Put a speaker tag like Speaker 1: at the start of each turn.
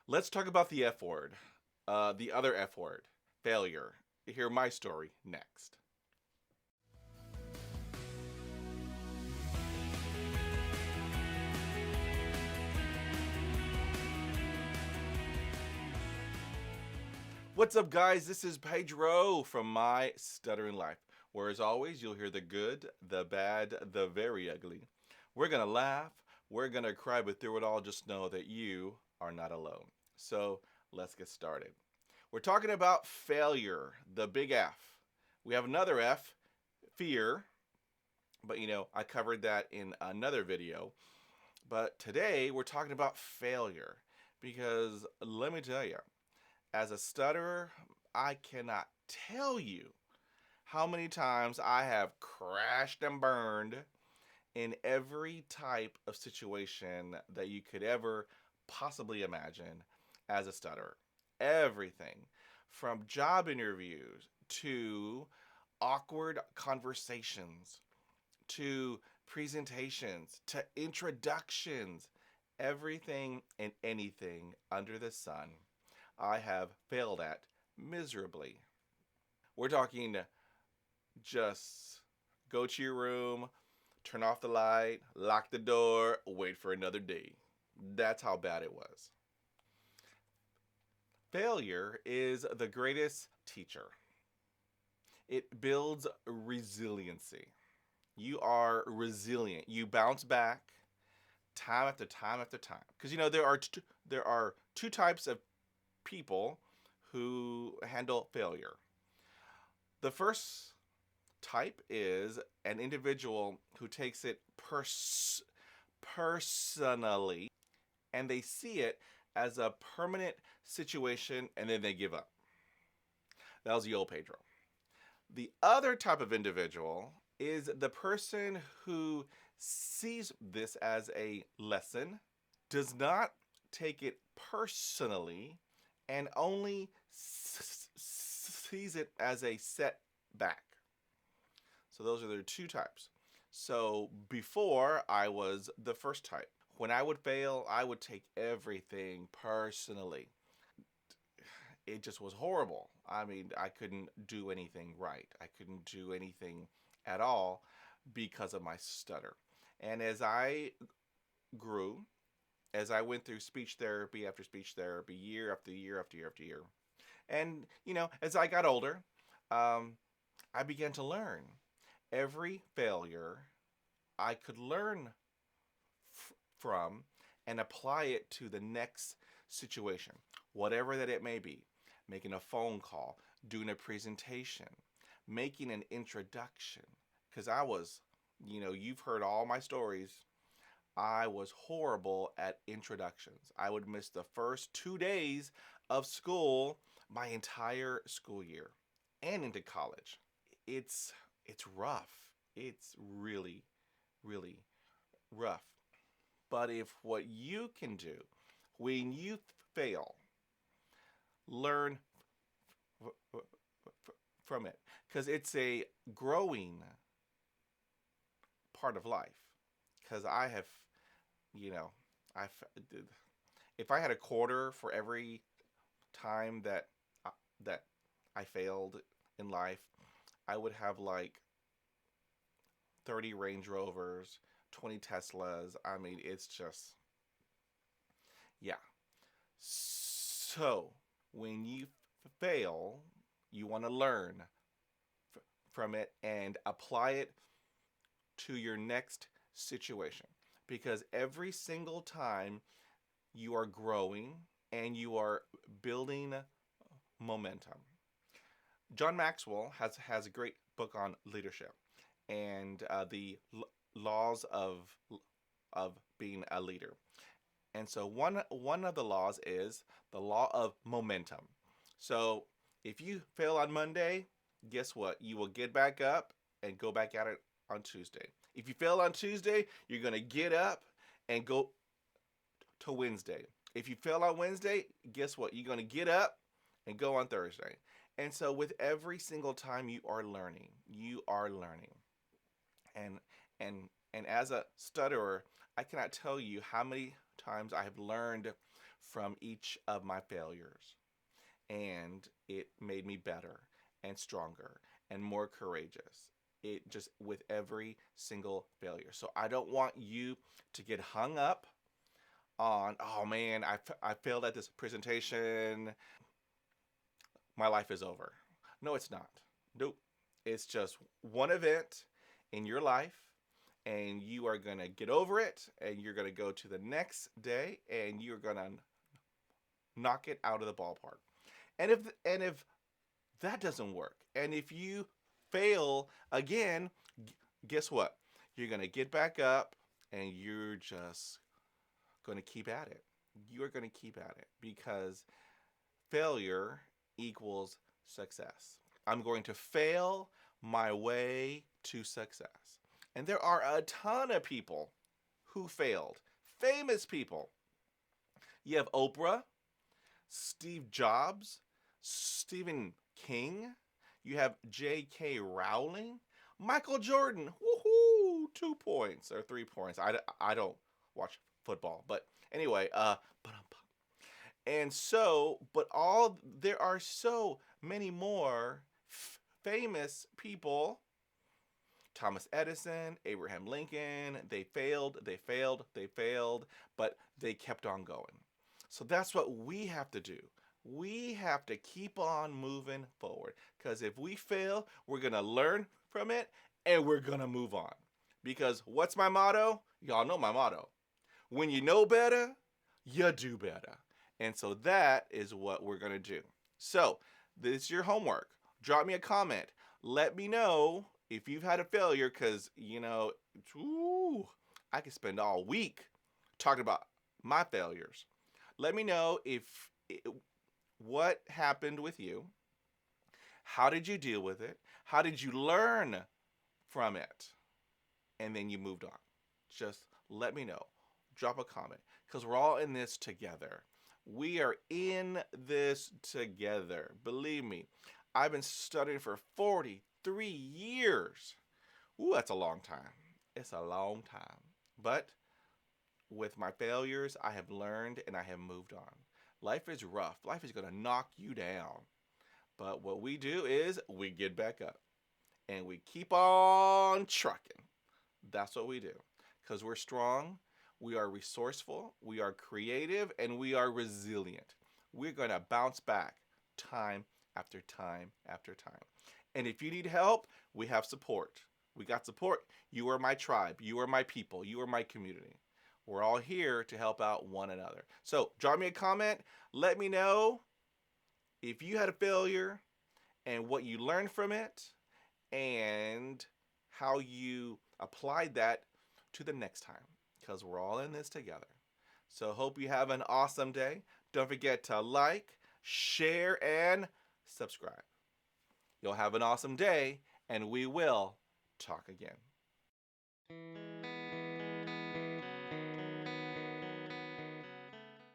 Speaker 1: Let's talk about the F word, the other F word, failure. Hear my story next. What's up, guys? This is Pedro from My Stuttering Life, where, as always, you'll hear the good, the bad, the very ugly. We're gonna laugh, we're gonna cry, but through it all, just know that you are not alone. So let's get started. We're talking about failure, the big F. We have another F, fear, but I covered that in another video. But today we're talking about failure because let me tell you, as a stutterer, I cannot tell you how many times I have crashed and burned in every type of situation that you could ever possibly imagine as a stutterer. Everything from job interviews to awkward conversations to presentations to introductions, everything and anything under the sun I have failed at miserably. We're talking just go to your room, turn off the light, lock the door, wait for another day. That's how bad it was. Failure is the greatest teacher. It builds resiliency. You are resilient. You bounce back time after time after time. Because there are two types of people who handle failure. The first type is an individual who takes it personally and they see it as a permanent situation and then they give up. That was the old Pedro. The other type of individual is the person who sees this as a lesson, does not take it personally, and only sees it as a setback. So those are the two types. So before I was the first type. When I would fail, I would take everything personally. It just was horrible. I mean, I couldn't do anything right. I couldn't do anything at all because of my stutter. And as I grew, as I went through speech therapy after speech therapy, year after year after year after year, and as I got older, I began to learn. Every failure I could learn from and apply it to the next situation, whatever that it may be. Making a phone call, doing a presentation, making an introduction. Because you've heard all my stories. I was horrible at introductions. I would miss the first 2 days of school my entire school year and into college. It's rough. It's really, really rough. But if what you can do when you fail, learn from it because it's a growing part of life. Because I have, you know, I've if I had a quarter for every time that I failed in life, I would have like 30 Range Rovers, 20 Teslas. I mean, it's just yeah. So, when you fail, you want to learn from it and apply it to your next situation because every single time you are growing and you are building momentum. John Maxwell has a great book on leadership and the laws of being a leader. And so one of the laws is the law of momentum. So if you fail on Monday, guess what? You will get back up and go back at it on Tuesday. If you fail on Tuesday, you're going to get up and go to Wednesday. If you fail on Wednesday, guess what? You're going to get up and go on Thursday. And so with every single time you are learning. And and as a stutterer, I cannot tell you how many times I have learned from each of my failures, and it made me better and stronger and more courageous. It just with every single failure. So I don't want you to get hung up on, oh man, I failed at this presentation. My life is over. No, it's not. Nope. It's just one event in your life, and you are going to get over it, and you're going to go to the next day, and you're going to knock it out of the ballpark. And if that doesn't work, and if you fail again, guess what? You're going to get back up, and you're just going to keep at it. You're going to keep at it because failure equals success. I'm going to fail my way to success. And there are a ton of people who failed, famous people. You have Oprah, Steve Jobs, Stephen King. You have J.K. Rowling, Michael Jordan. Woohoo! 2 points or 3 points. I don't watch football, but anyway, and so, but all there are so many more famous people. Thomas Edison, Abraham Lincoln, they failed, they failed, they failed, but they kept on going. So that's what we have to do. We have to keep on moving forward because if we fail, we're going to learn from it and we're going to move on. Because what's my motto? Y'all know my motto. When you know better, you do better. And so that is what we're going to do. So this is your homework. Drop me a comment. Let me know if you've had a failure because, I could spend all week talking about my failures. Let me know what happened with you. How did you deal with it? How did you learn from it? And then you moved on. Just let me know. Drop a comment because we're all in this together. We are in this together. Believe me, I've been studying for 43 years. Ooh, that's a long time. It's a long time. But with my failures, I have learned and I have moved on. Life is rough. Life is going to knock you down. But what we do is we get back up and we keep on trucking. That's what we do because we're strong. We are resourceful, we are creative, and we are resilient. We're going to bounce back time after time after time. And if you need help, we have support. We got support. You are my tribe. You are my people. You are my community. We're all here to help out one another. So drop me a comment. Let me know if you had a failure and what you learned from it and how you applied that to the next time. Because we're all in this together. So hope you have an awesome day. Don't forget to like, share, and subscribe. You'll have an awesome day, and we will talk again.